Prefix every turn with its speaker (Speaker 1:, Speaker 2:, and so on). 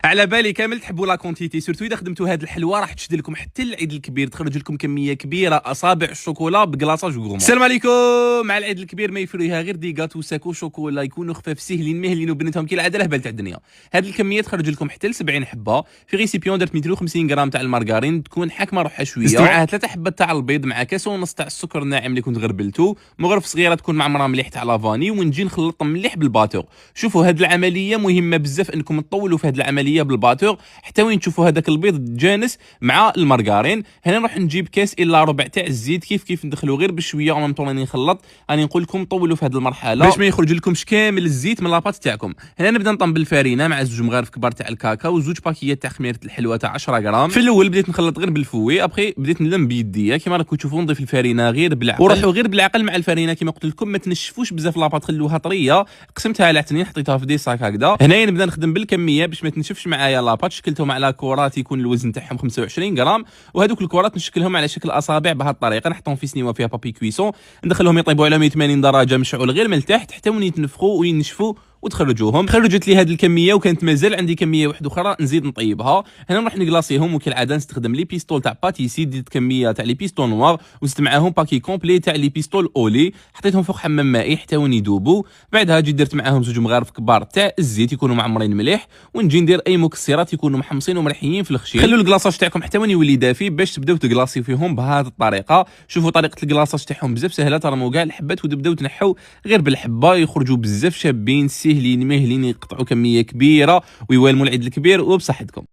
Speaker 1: على بالي كامل تحبوا لا كونتيتي، سورتو اذا خدمتوا هذه الحلوه راح تشد لكم حتى العيد الكبير، تخرج لكم كميه كبيره اصابع الشوكولا بكلاصاج وغومون. السلام عليكم. مع العيد الكبير ما يفريها غير دي غاتو ساكو شوكولا يكونوا خفاف سهلين مهلين وبنتهم كي العاده لهبال تاع الدنيا. هذه الكميه تخرج لكم حتى ل 70 حبه في ريسيبيون درت 250 غرام تاع المارغرين تكون حاكمه روحها شويه، زدت معاها 3 حبات تاع البيض مع كاس ونص تاع السكر الناعم اللي كنت غربلته، مغرف صغيره تكون معمره مليح تاع لافاني، ونجي نخلطهم مليح بالباتور. شوفوا هذه العمليه مهمه بزاف انكم تطولوا في هذه العمليه بالباتور حتى وين تشوفوا هذاك البيض جانس مع المارغرين. هنا نروح نجيب كاس الا ربع تاع الزيت كيف ندخلوا غير بشويه ومن طول راني نخلط. راني نقول لكم طولوا في هذه المرحله باش ما يخرج لكمش كامل الزيت من لاباط تاعكم. هنا نبدا نطم بالفارينه مع زوج مغارف كبار تاع الكاكاو وزوج باكيات تاع خميره الحلوه تاع 10 غرام. في الاول بديت نخلط غير بالفوي، ابخي بديت نلم بيديا كيما راكم تشوفوا، نضيف الفارينه غير بالعقل وروحوا غير بالعقل مع الفارينه كيما قلت لكم، ما تنشفوش بزاف لاباط، خلوها طريه. قسمتها على اثنين حطيتها في دي صاك هكذا. هنايا نبدا نخدم بالكميه باش ما تنشفش معايا لاباط. شكلتهم على كرات يكون الوزن تاعهم 25 غرام، وهذوك الكرات نشكلهم على شكل اصابع بهذه الطريقه، نحطهم في سنيوه فيها بابي كويسون، ندخلهم يطيبوا على 180 درجه مشعول غير من التحت حتى وين يتنفخوا وينشفوا وتخرجوهم. خرجت لي هذه الكميه وكانت مازال عندي كميه واحده اخرى نزيد نطيبها. هنا نروح نكلاصيهم وكالعاده نستخدم لي بيستول تاع باتيسي، ديت كميه تاع لي بيستول نوار وزدت معاهم باكي كومبلي تاع لي بيستول اولي، حطيتهم فوق حمام مائي حتى وين يذوبوا. بعدها جيت درت معاهم زوج مغارف كبار تاع الزيت يكونوا معمرين مليح، ونجي ندير اي مكسرات يكونوا محمصين ومريحين في الخشين. خلوا الكلاصاج تاعكم حتى وين يولي دافي باش تبداو تكلاصيو فيهم بهذه الطريقه. شوفوا طريقه الكلاصاج تاعهم بزاف سهله، ترى كاع الحبات وتبداو تنحوا غير بالحبه يخرجوا بزاف شابين سهلين مهلين، يقطعوا كميه كبيره ويوالموا العيد الكبير وبصحتكم.